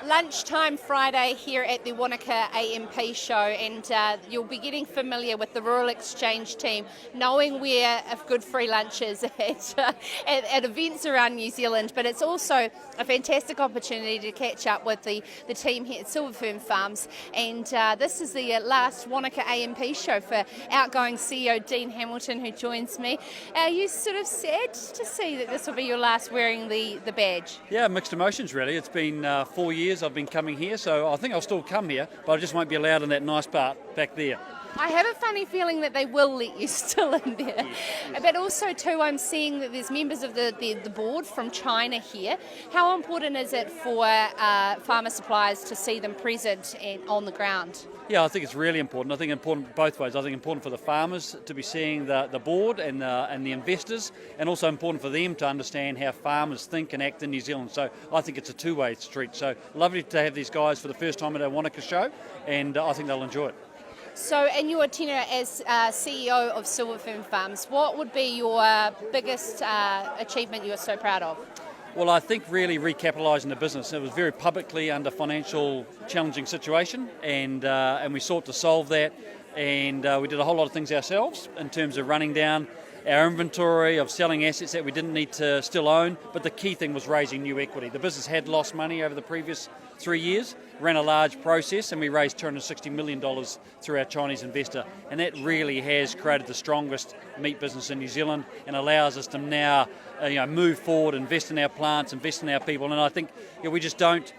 lunchtime Friday here at the Wanaka AMP show, and you'll be getting familiar with the Rural Exchange team, knowing where a good free lunch is at events around New Zealand. But it's also a fantastic opportunity to catch up with the team here at Silver Fern Farms, and this is the last Wanaka AMP show for outgoing CEO Dean Hamilton, who joins me. Are you sort of sad to see that this will be your last wearing the badge? Yeah, mixed emotions really. It's been 4 years I've been coming here, so I think I'll still come here, but I just won't be allowed in that nice part back there. I have a funny feeling that they will let you still in there. Yes. But also too, I'm seeing that there's members of the board from China here. How important is it for farmer suppliers to see them present and on the ground? Yeah, I think it's really important. I think important both ways. I think important for the farmers to be seeing the board and the investors, and also important for them to understand how farmers think and act in New Zealand. So I think it's a two-way street. So lovely to have these guys for the first time at our Wanaka show, and I think they'll enjoy it. So in your tenure as CEO of Silver Fern Farms, what would be your biggest achievement you are so proud of? Well, I think really recapitalising the business. It was very publicly under financial challenging situation, and we sought to solve that, and we did a whole lot of things ourselves in terms of running down our inventory, of selling assets that we didn't need to still own, but the key thing was raising new equity. The business had lost money over the previous 3 years, ran a large process, and we raised $260 million through our Chinese investor, and that really has created the strongest meat business in New Zealand and allows us to now move forward, invest in our plants, invest in our people, and I think we just don't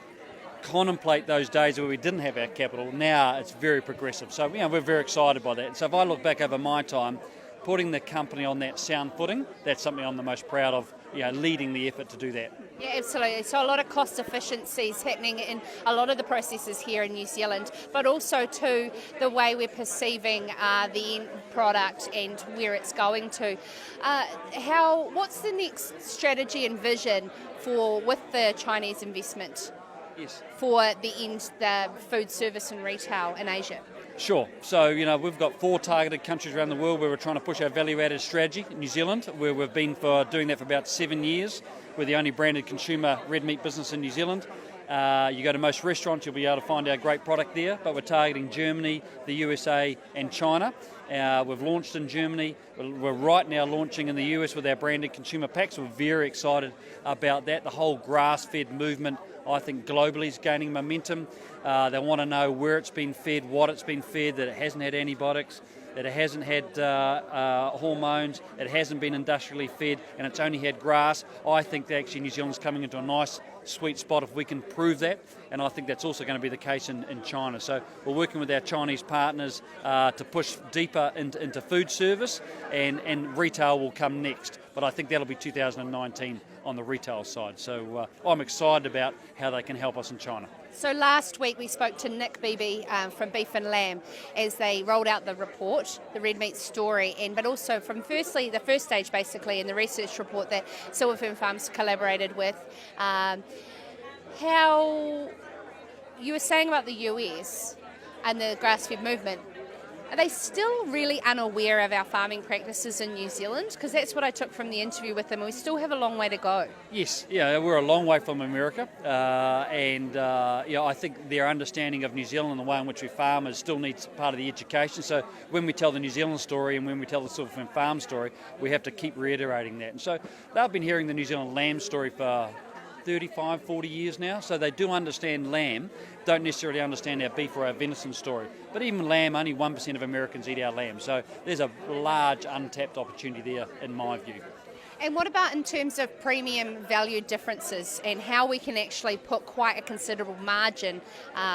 contemplate those days where we didn't have our capital. Now it's very progressive, so we're very excited by that. So if I look back over my time, putting the company on that sound footing, that's something I'm the most proud of, leading the effort to do that. Yeah, absolutely. So a lot of cost efficiencies happening in a lot of the processes here in New Zealand, but also too the way we're perceiving the end product and where it's going to. What's the next strategy and vision with the Chinese investment? Yes. For the food service and retail in Asia? Sure. So, we've got 4 targeted countries around the world where we're trying to push our value-added strategy. In New Zealand, where we've been doing that for about 7 years. We're the only branded consumer red meat business in New Zealand. You go to most restaurants, you'll be able to find our great product there, but we're targeting Germany, the USA and China. We've launched in Germany. We're right now launching in the US with our branded consumer packs. We're very excited about that. The whole grass-fed movement, I think, globally is gaining momentum. They want to know where it's been fed, what it's been fed, that it hasn't had antibiotics, that it hasn't had hormones, it hasn't been industrially fed, and it's only had grass. I think that actually New Zealand's coming into a nice sweet spot if we can prove that, and I think that's also going to be the case in China. So we're working with our Chinese partners to push deeper into food service, and retail will come next, but I think that'll be 2019 on the retail side. So I'm excited about how they can help us in China. So last week we spoke to Nick Beebe from Beef and Lamb as they rolled out the report, the Red Meat Story, but also from firstly the first stage basically in the research report that Silver Fern Farms collaborated with. How you were saying about the US and the grass-fed movement, are they still really unaware of our farming practices in New Zealand? Because that's what I took from the interview with them. We still have a long way to go. Yes, we're a long way from America, and I think their understanding of New Zealand and the way in which we farm still needs part of the education. So when we tell the New Zealand story and when we tell the Silver Fern Farm story, we have to keep reiterating that. And so they've been hearing the New Zealand lamb story for 35, 40 years now, so they do understand lamb, don't necessarily understand our beef or our venison story. But even lamb, only 1% of Americans eat our lamb, so there's a large untapped opportunity there in my view. And what about in terms of premium value differences and how we can actually put quite a considerable margin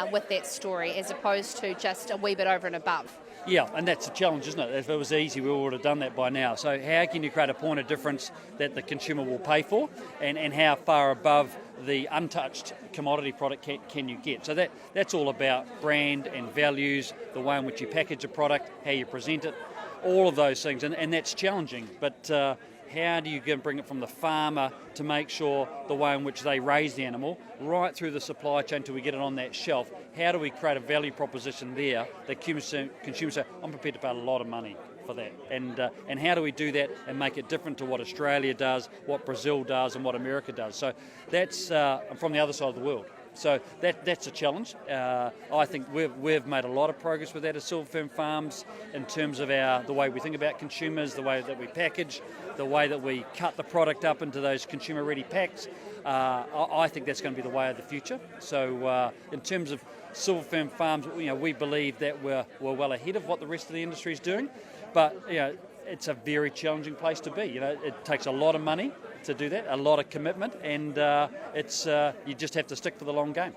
with that story as opposed to just a wee bit over and above? Yeah, and that's a challenge, isn't it? If it was easy, we would have done that by now. So how can you create a point of difference that the consumer will pay for, and how far above the untouched commodity product can you get? So that's all about brand and values, the way in which you package a product, how you present it, all of those things, and that's challenging. But how do you bring it from the farmer to make sure the way in which they raise the animal right through the supply chain till we get it on that shelf? How do we create a value proposition there that consumers say, I'm prepared to pay a lot of money for that? And how do we do that and make it different to what Australia does, what Brazil does and what America does? So that's from the other side of the world. So that's a challenge. I think we've made a lot of progress with that at Silver Fern Farms in terms of the way we think about consumers, the way that we package, the way that we cut the product up into those consumer-ready packs. I think that's going to be the way of the future. So in terms of Silver Fern Farms, we believe that we're well ahead of what the rest of the industry is doing, but it's a very challenging place to be. It takes a lot of money to do that, a lot of commitment, and you just have to stick for the long game.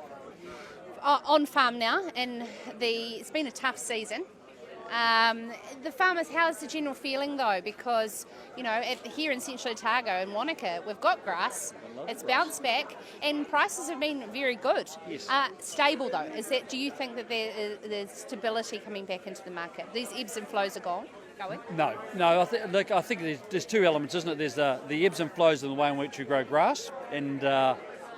On farm now, and it's been a tough season. The farmers, how's the general feeling though? Because here in Central Otago and Wanaka, we've got grass. It's bounced back, and prices have been very good. Yes. Stable though. Do you think that there's stability coming back into the market? These ebbs and flows are going. No. I think there's two elements, isn't it? There's the ebbs and flows in the way in which we grow grass, and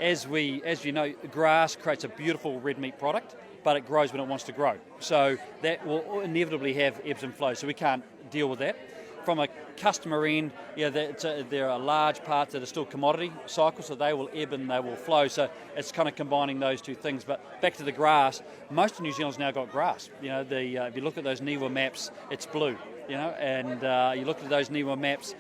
as you know, grass creates a beautiful red meat product, but it grows when it wants to grow. So that will inevitably have ebbs and flows. So we can't deal with that. From a customer end, there are large parts that are still commodity cycles, so they will ebb and they will flow. So it's kind of combining those two things. But back to the grass, most of New Zealand's now got grass. If you look at those NIWA maps, it's blue. And you look at those NIWA maps,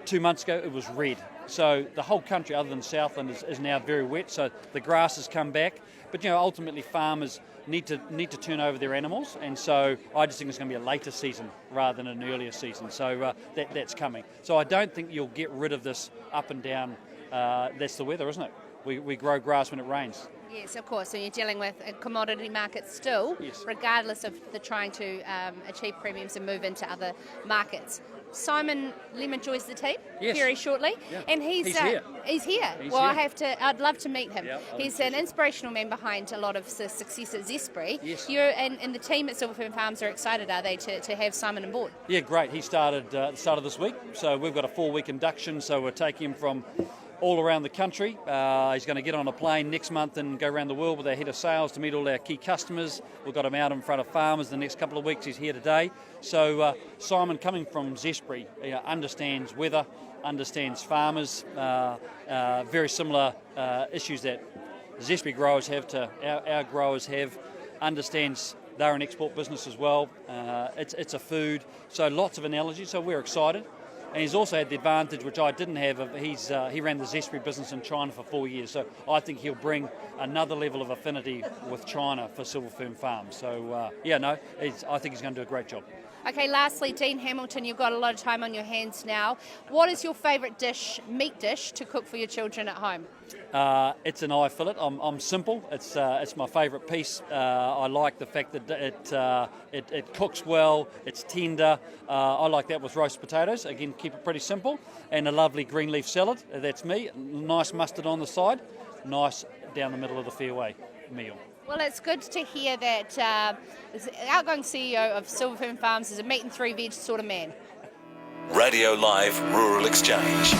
2 months ago it was red. So the whole country, other than Southland, is now very wet. So the grass has come back. But ultimately farmers need to turn over their animals, and so I just think it's going to be a later season rather than an earlier season. So that's coming. So I don't think you'll get rid of this up and down. That's the weather, isn't it? We grow grass when it rains. Yes, of course. So you're dealing with a commodity market still, yes, regardless of the trying to achieve premiums and move into other markets. Simon Lemon joins the team very shortly, and he's here. He's here. I'd love to meet him. Yeah, he's an inspirational man behind a lot of the success at Zespri. Yes. You and the team at Silver Fern Farms are excited, are they, to have Simon on board? Yeah, great. He started at the start of this week, so we've got a 4-week induction. So we're taking him from all around the country. He's going to get on a plane next month and go around the world with our head of sales to meet all our key customers. We've got him out in front of farmers the next couple of weeks. He's here today. So Simon, coming from Zespri, understands weather, understands farmers, very similar issues that Zespri growers have to our growers have, understands they're an export business as well. It's a food, so lots of analogies, so we're excited. And he's also had the advantage, which I didn't have, of he ran the Zespri business in China for 4 years. So I think he'll bring another level of affinity with China for Silver Fern Farms. So, I think he's going to do a great job. Okay, lastly, Dean Hamilton, you've got a lot of time on your hands now. What is your favourite meat dish to cook for your children at home? It's an eye fillet. I'm simple. It's my favourite piece. I like the fact that it cooks well. It's tender. I like that with roast potatoes. Again, keep it pretty simple. And a lovely green leaf salad. That's me. Nice mustard on the side. Nice down the middle of the fairway meal. Well, it's good to hear that the outgoing CEO of Silver Fern Farms is a meat and 3 veg sort of man. Radio Live Rural Exchange.